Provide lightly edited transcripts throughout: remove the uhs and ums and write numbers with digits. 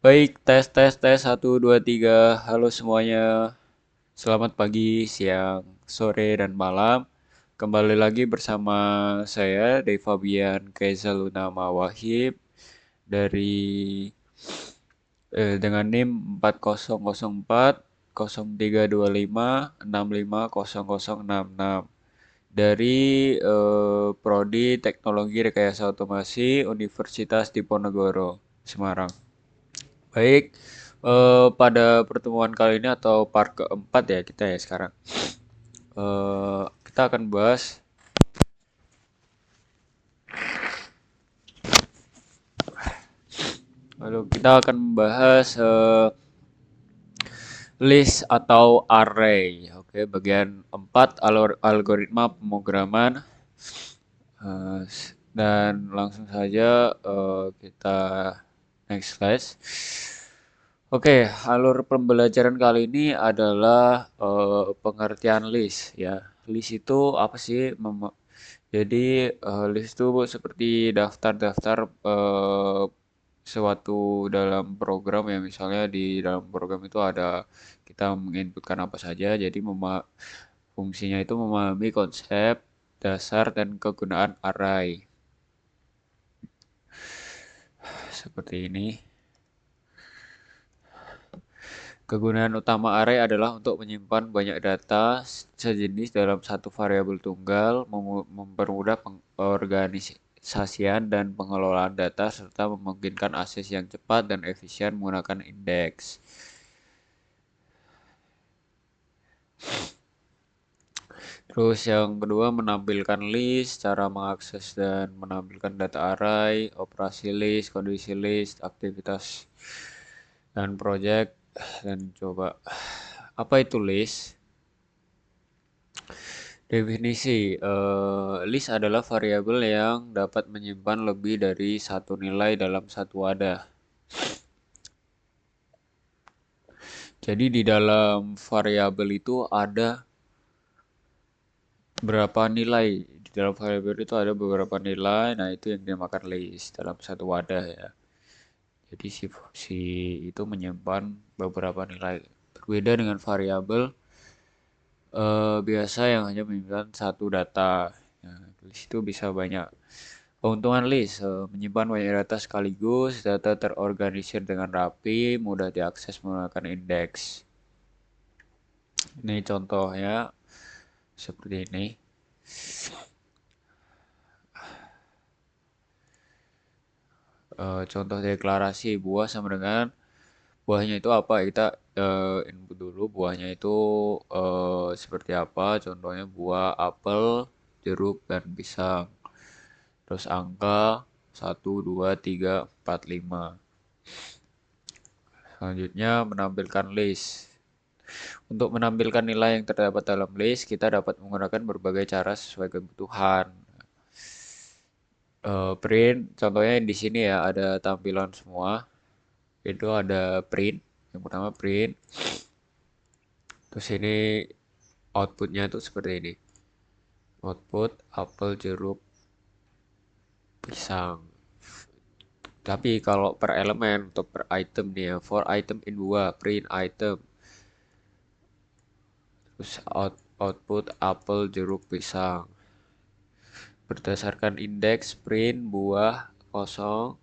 Baik, tes tes tes 1 2 3. Halo semuanya. Selamat pagi, siang, sore dan malam. Kembali lagi bersama saya Dave Fabian Kaizaluna Mawahib dari dengan NIM 4004 0325 650066 dari Prodi Teknologi Rekayasa Otomasi Universitas Diponegoro, Semarang. Baik, pada pertemuan kali ini atau part keempat ya kita ya sekarang. Kita akan bahas, lalu kita akan membahas list atau array. Oke, bagian 4 algoritma pemrograman. Eh, dan langsung saja kita next slide. Oke, alur pembelajaran kali ini adalah pengertian list ya. List itu apa sih? Jadi list itu seperti daftar-daftar suatu dalam program ya. Misalnya di dalam program itu ada kita menginputkan apa saja. Jadi fungsinya itu memahami konsep, dasar, dan kegunaan array. Seperti ini. Kegunaan utama array adalah untuk menyimpan banyak data sejenis dalam satu variabel tunggal, mempermudah pengorganisasian dan pengelolaan data, serta memungkinkan akses yang cepat dan efisien menggunakan indeks. Terus yang kedua menampilkan list, cara mengakses dan menampilkan data array, operasi list, kondisi list, aktivitas dan project. Dan coba apa itu list? Definisi list adalah variabel yang dapat menyimpan lebih dari satu nilai dalam satu wadah. Jadi di dalam variabel itu ada berapa nilai. Di dalam variabel itu ada beberapa nilai. Nah, itu yang dinamakan list dalam satu wadah ya. Jadi si itu menyimpan beberapa nilai. Berbeda dengan variabel biasa yang hanya menyimpan satu data. Nah, list itu bisa banyak. Keuntungan list menyimpan banyak data sekaligus, data terorganisir dengan rapi, mudah diakses menggunakan indeks. Ini contohnya seperti ini. Contoh deklarasi buah sama dengan buahnya itu apa? Kita input dulu buahnya itu seperti apa. Contohnya buah apel, jeruk, dan pisang. Terus angka 1 2 3 4 5. Selanjutnya menampilkan list. Untuk menampilkan nilai yang terdapat dalam list, kita dapat menggunakan berbagai cara sesuai kebutuhan. Print, contohnya di sini ya ada tampilan semua. Itu ada print, yang pertama print. Terus ini outputnya tuh seperti ini. Output apel, jeruk, pisang. Tapi kalau per elemen untuk per item nih ya, for item in buah, print item. Terus output apel, jeruk, pisang. Berdasarkan indeks print buah kosong,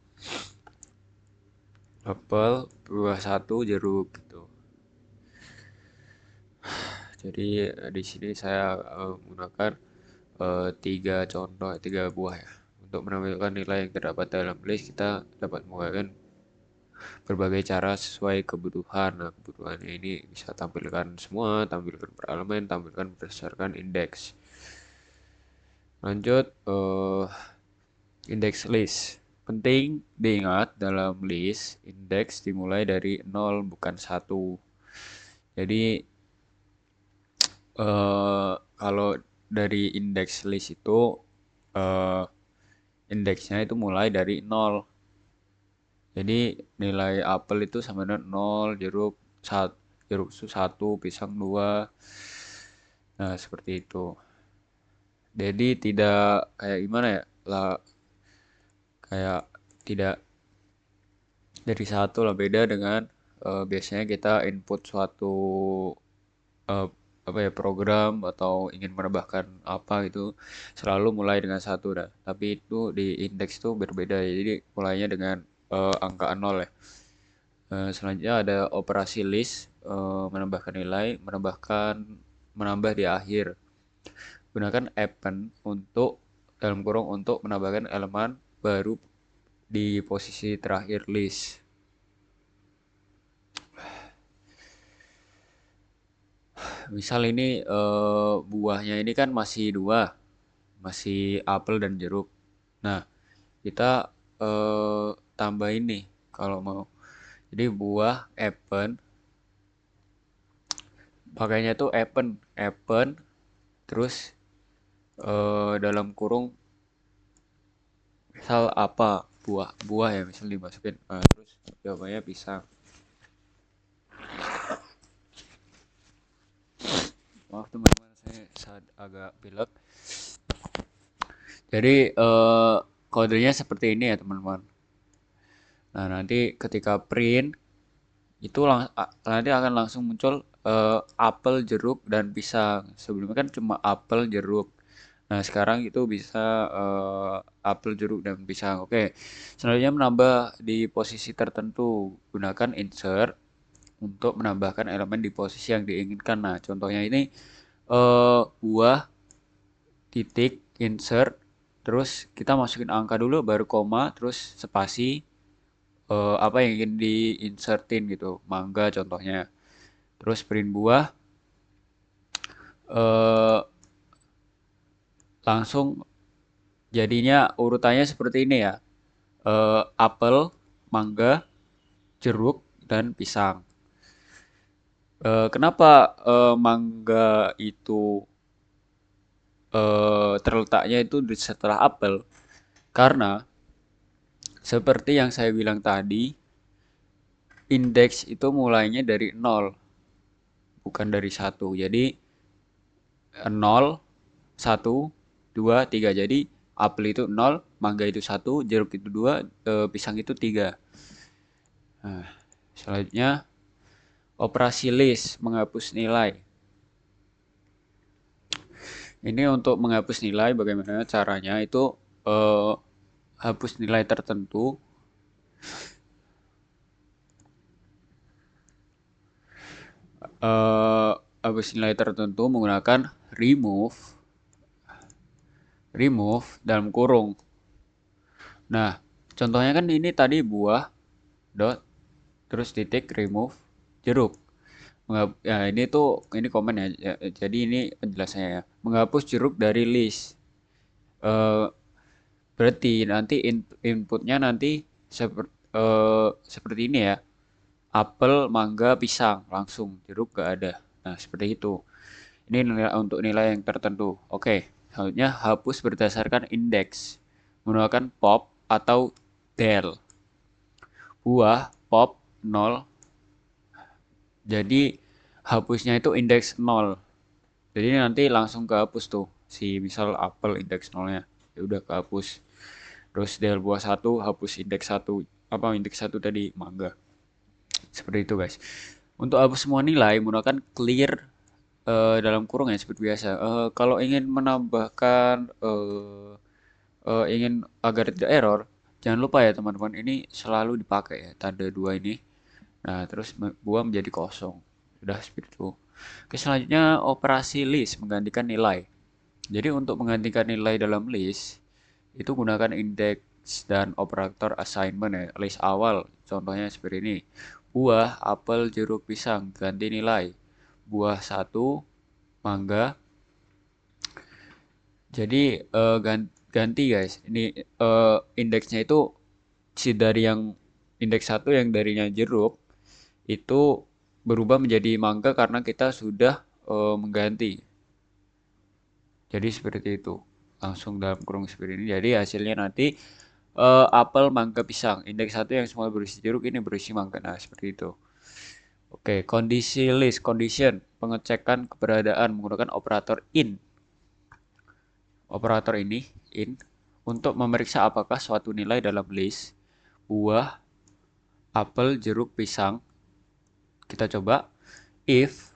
apel, buah satu, jeruk gitu. Jadi di sini saya menggunakan tiga contoh, tiga buah ya. Untuk menampilkan nilai yang terdapat dalam list, kita dapat menggunakan berbagai cara sesuai kebutuhan. Nah, kebutuhannya ini bisa tampilkan semua, tampilkan per elemen, tampilkan berdasarkan indeks. Lanjut, indeks list. Penting diingat dalam list, indeks dimulai dari 0 bukan 1. Jadi kalau dari indeks list itu eh, indeksnya itu mulai dari 0. Jadi nilai apel itu sama dengan 0, jeruk 1, pisang 2. Nah, seperti itu. Jadi tidak kayak gimana ya? Lah kayak tidak dari satu lah, beda dengan biasanya kita input suatu eh, apa ya, program atau ingin menambahkan apa itu selalu mulai dengan satu dah. Tapi itu di indeks itu berbeda ya. Jadi mulainya dengan angka 0 ya. Selanjutnya ada operasi list, menambahkan nilai, menambah di akhir. Gunakan append untuk dalam kurung untuk menambahkan elemen baru di posisi terakhir list. Misal ini buahnya ini kan masih dua, masih apel dan jeruk. Nah, kita tambahin nih kalau mau. Jadi buah apple, pakainya tuh apple, terus dalam kurung misal apa, buah ya misal dimasukin. Nah, terus jawabannya pisang. Maaf teman-teman, saya saat agak pilek. Jadi kodenya seperti ini ya teman-teman. Nah, nanti ketika print itu nanti akan langsung muncul apel, jeruk, dan pisang. Sebelumnya kan cuma apel, jeruk. Nah, sekarang itu bisa apel, jeruk, dan pisang. Oke, selanjutnya menambah di posisi tertentu. Gunakan insert untuk menambahkan elemen di posisi yang diinginkan. Nah, contohnya ini buah, titik, insert, terus kita masukin angka dulu, baru koma, terus spasi, apa yang ingin di-insertin gitu. Mangga contohnya. Terus print buah, eh, langsung jadinya urutannya seperti ini ya. Apel, mangga, jeruk, dan pisang. Kenapa mangga itu terletaknya itu setelah apel? Karena seperti yang saya bilang tadi, indeks itu mulainya dari nol, bukan dari satu. Jadi 0, 1, 2, 3. Jadi apel itu 0, mangga itu 1, jeruk itu 2, pisang itu 3. Nah, selanjutnya operasi list, menghapus nilai. Ini untuk menghapus nilai, bagaimana caranya? Itu eh, hapus nilai tertentu. eh, Hapus nilai tertentu menggunakan remove, dalam kurung. Nah, contohnya kan ini tadi buah dot terus titik remove jeruk. Ya, ini komen ya. Jadi ini penjelasannya ya. Menghapus jeruk dari list. Eh, Berarti nanti inputnya nanti seperti ini ya. Apel, mangga, pisang langsung, jeruk gak ada. Nah, seperti itu. Ini untuk nilai yang tertentu. Oke, selanjutnya hapus berdasarkan indeks. Menggunakan pop atau del. Buah pop 0. Jadi hapusnya itu indeks 0. Jadi nanti langsung kehapus tuh. Si misal apel indeks 0-nya. Ya udah kehapus. Terus del buah satu hapus indeks satu. Apa indeks satu tadi? Mangga. Seperti itu guys. Untuk hapus semua nilai menggunakan clear dalam kurung ya seperti biasa. Kalau ingin menambahkan ingin agar tidak error, jangan lupa ya teman-teman, ini selalu dipakai ya tanda dua ini. Nah, terus buah menjadi kosong. Sudah seperti itu. Oke, selanjutnya operasi list menggantikan nilai. Jadi untuk menggantikan nilai dalam list itu gunakan indeks dan operator assignment ya. List awal contohnya seperti ini. Buah, apel, jeruk, pisang ganti nilai. Buah satu, mangga. Jadi ganti guys. Ini indeksnya itu dari yang indeks satu yang darinya jeruk itu berubah menjadi mangga karena kita sudah mengganti. Jadi seperti itu. Langsung dalam kurung seperti ini. Jadi hasilnya nanti apel, mangga, pisang. Indeks satu yang semua berisi jeruk ini berisi mangga. Nah, seperti itu. Oke, kondisi list, condition, pengecekan keberadaan menggunakan operator in. Operator ini in untuk memeriksa apakah suatu nilai dalam list buah apel, jeruk, pisang. Kita coba. If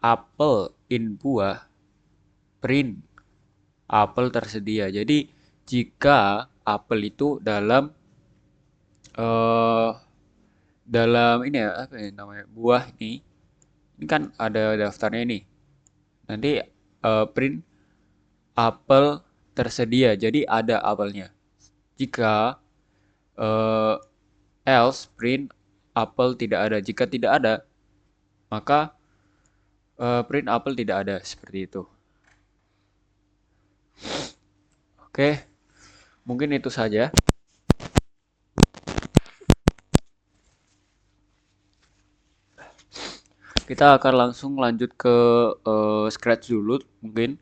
apel in buah, print apel tersedia. Jadi jika apel itu eh dalam ini ya apa ya namanya buah ini kan ada daftarnya ini. Nanti print apel tersedia. Jadi ada apelnya. Jika eh, else print apel tidak ada. Jika tidak ada, maka print apel tidak ada seperti itu. Oke, mungkin itu saja. Kita akan langsung lanjut ke scratch dulu mungkin.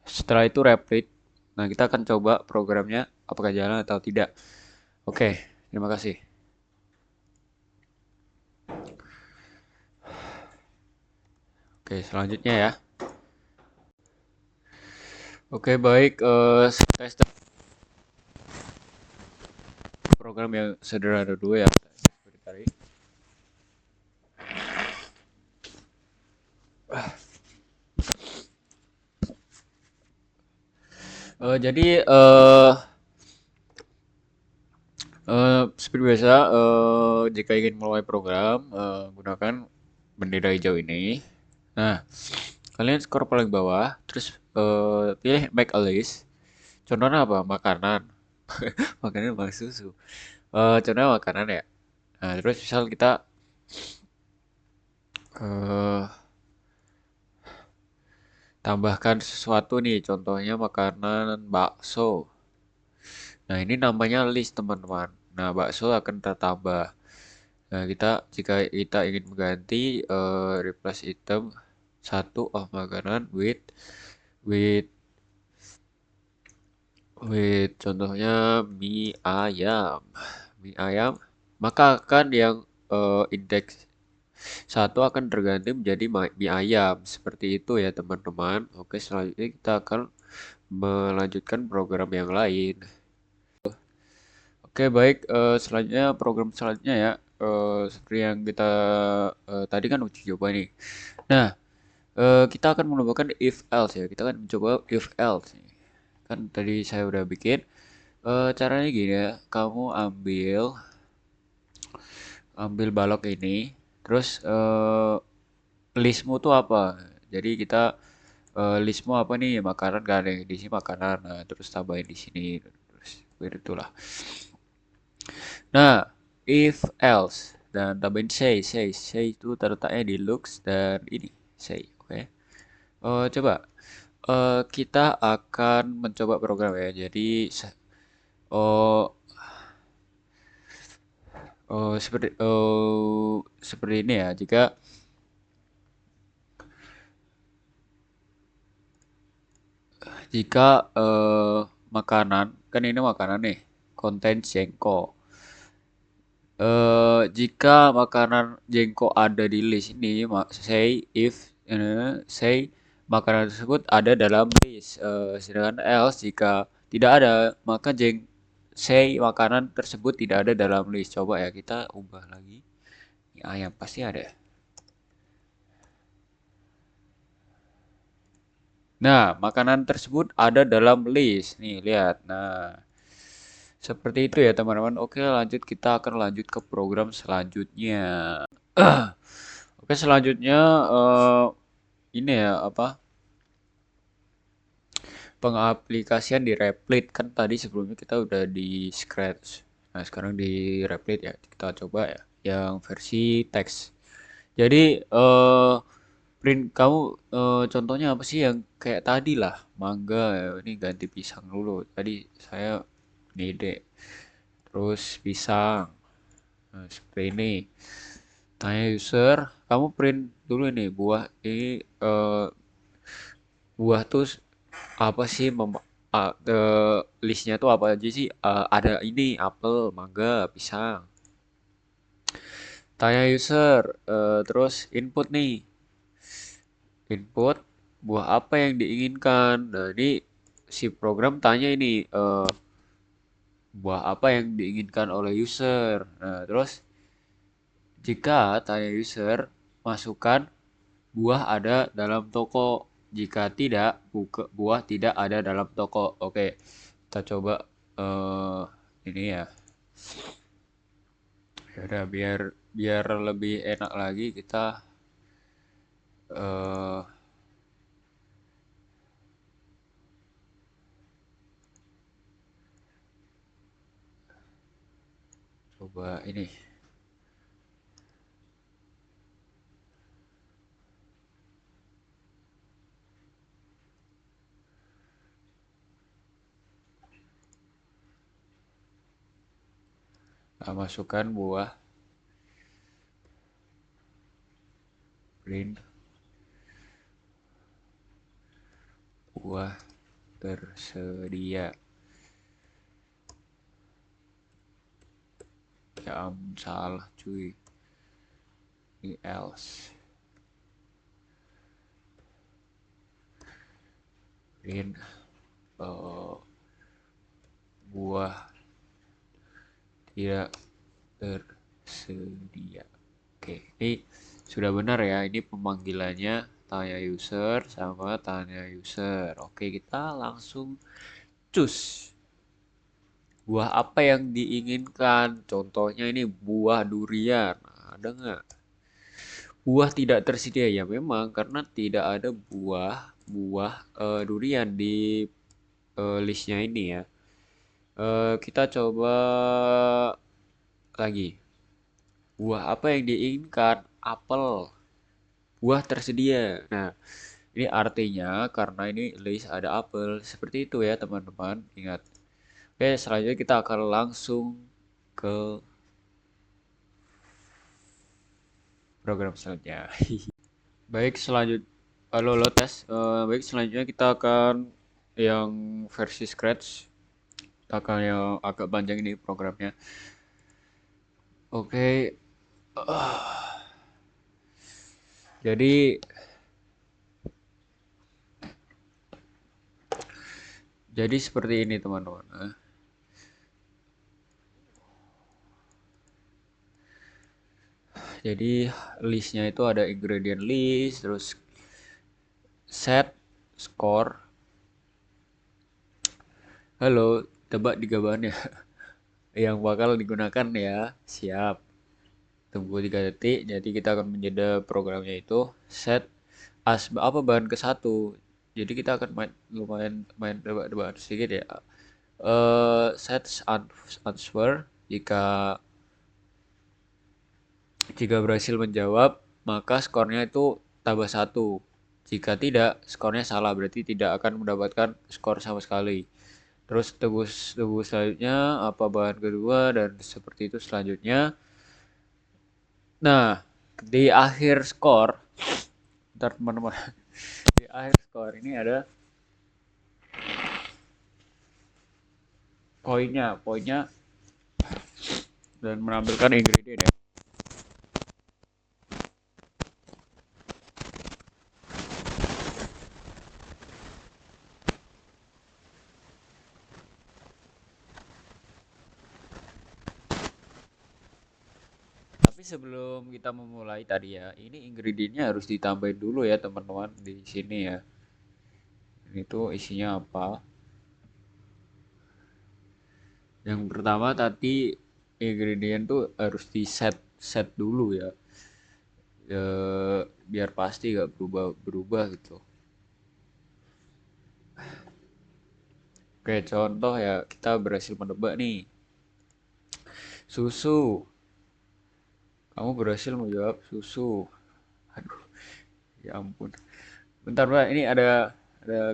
Setelah itu replit. Nah, kita akan coba programnya apakah jalan atau tidak. Oke, terima kasih. Oke, selanjutnya ya. Oke, baik. Saya start program yang sederhana dulu ya. Seperti tadi. Jadi seperti biasa, jika ingin mulai program, gunakan bendera hijau ini. Nah, kalian scroll paling bawah, terus pilih make a list. Contohnya apa? Makanan. Makanan bang susu. Contohnya makanan ya. Nah, terus misal kita eh tambahkan sesuatu nih, contohnya makanan bakso. Nah, ini namanya list, teman-teman. Nah, bakso akan tertambah. Nah, jika kita ingin mengganti replace item satu of makanan with contohnya mie ayam. Mie ayam, maka akan yang indeks satu akan terganti menjadi mie ayam. Seperti itu ya, teman-teman. Oke, selanjutnya kita akan melanjutkan program yang lain. Oke, baik. Selanjutnya program selanjutnya ya. Seperti yang kita tadi kan uji coba nih. Nah, kita akan menambahkan if else ya. Kita akan mencoba if else. Kan tadi saya udah bikin. Caranya gini ya. Kamu ambil balok ini, terus listmu tuh apa? Jadi kita listmu apa nih? Makanan kan ada yang di sini makanan. Nah, terus tambahin di sini. Terus itulah. Nah, if else dan tambahin say itu terletaknya di looks dan ini say, oke. Coba kita akan mencoba program ya. Jadi oh seperti ini ya. Jika makanan kan ini makanan nih, konten jengkol. Jika makanan jengkol ada di list ini, say makanan tersebut ada dalam list. Sedangkan else jika tidak ada, maka say makanan tersebut tidak ada dalam list. Coba ya kita ubah lagi. Ini ayam pasti ada. Nah, makanan tersebut ada dalam list. Nih, lihat. Nah, seperti itu ya, teman-teman. Oke, lanjut kita akan lanjut ke program selanjutnya. Oke, selanjutnya ini ya apa? Pengaplikasian di Replit kan tadi sebelumnya kita udah di Scratch. Nah, sekarang di Replit ya. Kita coba ya yang versi teks. Jadi print kamu contohnya apa sih yang kayak tadi lah, mangga ya. Ini ganti pisang dulu. Tadi saya ngide. Terus pisang. Nah, seperti ini. Tanya user, kamu print dulu nih eh, buah tuh apa sih listnya tuh apa aja sih? Ada ini apel, mangga, pisang. Tanya user, terus input nih, input buah apa yang diinginkan. Nah ini si program tanya ini buah apa yang diinginkan oleh user. Nah terus Jika tanya user, masukkan buah ada dalam toko. Jika tidak, buah tidak ada dalam toko. Oke, kita coba ini ya. Ya udah biar biar lebih enak lagi kita eh coba ini. Nah, masukkan buah print buah tersedia. Ya ampun, salah cuy. Ini else print eh, buah tidak tersedia. Oke, ini sudah benar ya. Ini pemanggilannya tanya user sama tanya user. Oke, kita langsung cus. Buah apa yang diinginkan? Contohnya ini buah durian. Ada nggak? Buah tidak tersedia ya memang karena tidak ada buah durian di listnya ini ya. Kita coba lagi. Buah apa yang diinginkan? Apel. Buah tersedia. Nah, ini artinya karena ini list ada apel. Seperti itu ya teman-teman. Ingat. Oke, selanjutnya kita akan langsung ke program selanjutnya. Baik, halo, halo tes. Baik, selanjutnya kita akan yang versi Scratch. Kita akan yang agak panjang ini programnya. Oke, jadi seperti ini teman-teman. Jadi listnya itu ada ingredient list, terus set, score. Halo, tebak tiga bahan ya yang bakal digunakan ya. Siap. Tunggu 3 detik. Jadi kita akan menjeda programnya itu set apa bahan ke satu. Jadi kita akan lumayan main tebak-tebakan sedikit ya. Set answer jika berhasil menjawab maka skornya itu tambah satu. Jika tidak, skornya salah berarti tidak akan mendapatkan skor sama sekali. Terus tebus selanjutnya apa bahan kedua dan seperti itu selanjutnya. Nah, di akhir skor, ntar teman-teman, di akhir skor ini ada poinnya dan menampilkan ingredient ya. Tapi sebelum kita memulai tadi ya, ini ingredientnya harus ditambahin dulu ya teman-teman di sini ya. Ini tuh isinya apa? Yang pertama tadi ingredient tuh harus di set set dulu ya. Biar pasti gak berubah berubah gitu. Oke, contoh ya kita berhasil menebak nih. Susu. Kamu berhasil menjawab susu. Aduh, ya ampun. Bentar, Pak. Ini ada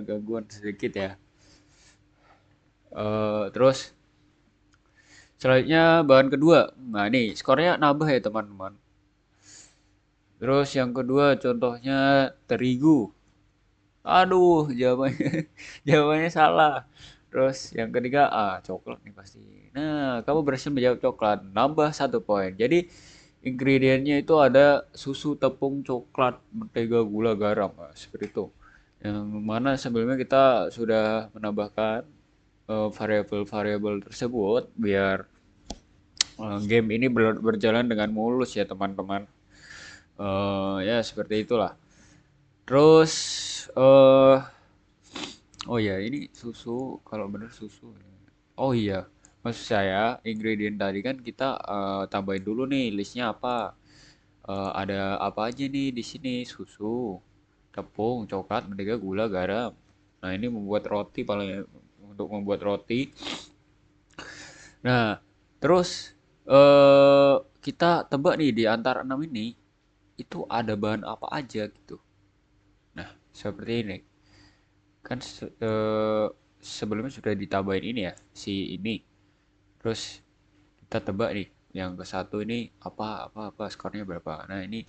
gangguan sedikit ya. Terus selanjutnya bahan kedua. Nah, ini skornya nambah ya, teman-teman. Terus yang kedua contohnya terigu. Aduh, jawabannya jawabannya salah. Terus yang ketiga, coklat nih pasti. Nah, kamu berhasil menjawab coklat, nambah satu poin. Jadi ingredientnya itu ada susu, tepung, coklat, mentega, gula, garam. Nah, seperti itu. Yang mana sebelumnya kita sudah menambahkan variabel-variabel tersebut biar Game ini berjalan dengan mulus ya teman-teman. Ya seperti itulah. Terus eh oh ya ini susu, kalau bener susu. Oh iya, maksud saya ingredient tadi kan kita tambahin dulu nih listnya apa. Ada apa aja nih di sini? Susu, tepung, coklat, mentega, gula, garam. Nah ini membuat roti paling untuk membuat roti. Nah terus kita tebak nih di antara enam ini itu ada bahan apa aja gitu. Nah seperti ini kan sebelumnya sudah ditambahin ini ya si ini. Terus kita tebak nih yang ke satu ini apa skornya berapa. Nah ini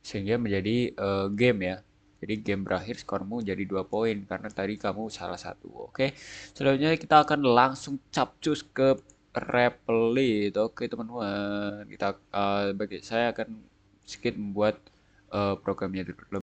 sehingga menjadi game ya. Jadi game berakhir skormu jadi 2 poin karena tadi kamu salah satu. Oke, selanjutnya kita akan langsung capcus ke repli itu. Oke teman-teman, kita bagi saya akan sedikit membuat programnya dulu.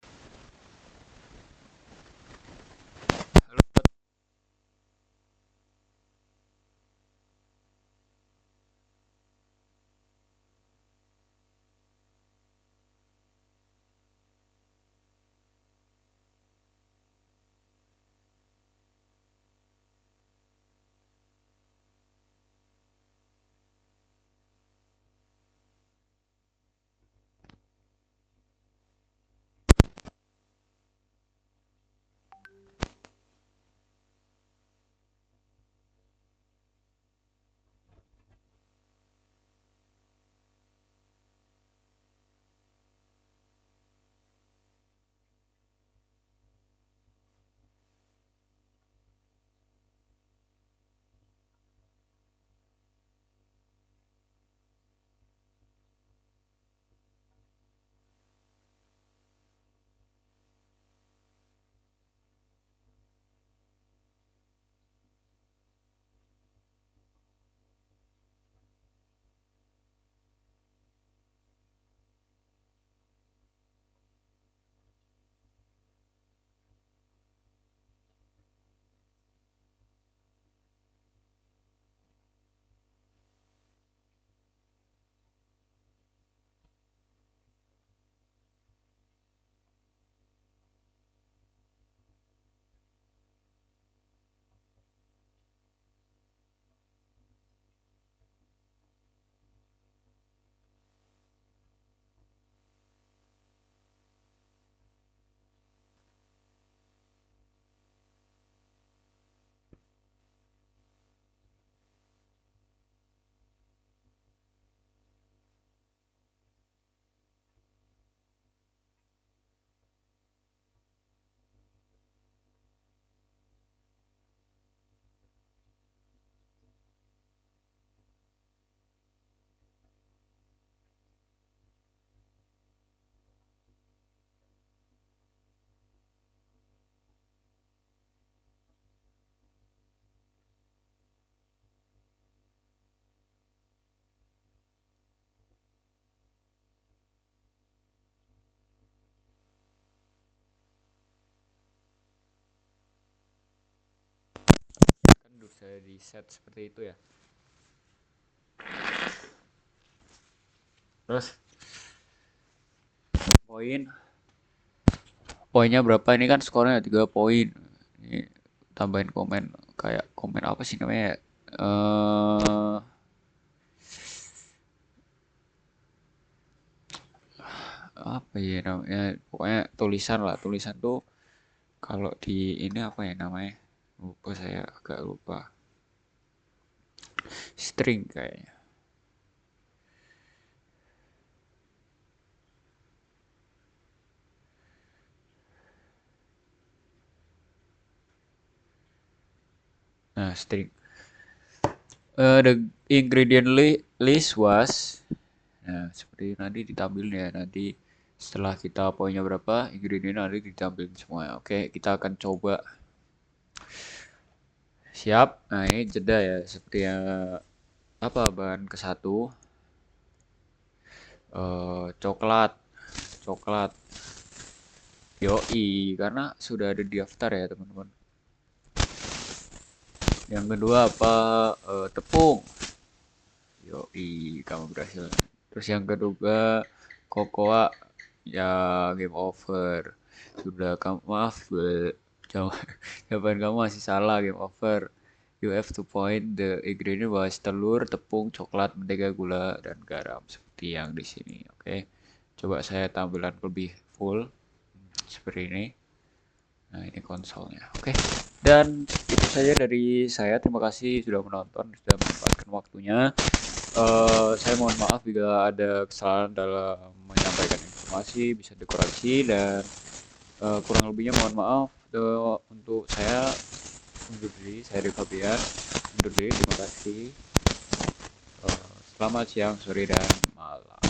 Kan bisa di set seperti itu ya. Terus poinnya berapa, ini kan skornya 3 poin. Ini tambahin komen, kayak komen apa sih namanya ya? eh Apa ya namanya, pokoknya tulisan lah, tulisan tuh kalau di ini apa ya namanya, lupa, saya agak lupa. String kayaknya. Nah string, the ingredient list was, nah seperti nanti ditampilin ya, nanti setelah kita poinnya berapa ingredient nanti ditampilin semua. Oke kita akan coba. Siap. Nah ini jeda ya, seperti yang apa bahan ke satu, coklat, coklat. Yoi, karena sudah ada di daftar ya teman-teman. Yang kedua apa? Tepung. Yoi, kamu berhasil. Terus yang kedua, Kokoa, ya game over. Sudah kamu maaf, jawaban kamu masih salah, game over. You have to point the ingredient was telur, tepung, coklat, mentega, gula, dan garam seperti yang di sini. Oke, coba saya tampilan lebih full seperti ini. Nah, ini konsolnya. Oke. Dan itu saja dari saya. Terima kasih sudah menonton, sudah menyempatkan waktunya. Saya mohon maaf bila ada kesalahan dalam menyampaikan informasi, bisa dikoreksi dan kurang lebihnya mohon maaf. Untuk saya undur diri, saya Fabian undur diri. Terima kasih. Selamat siang, sore, dan malam.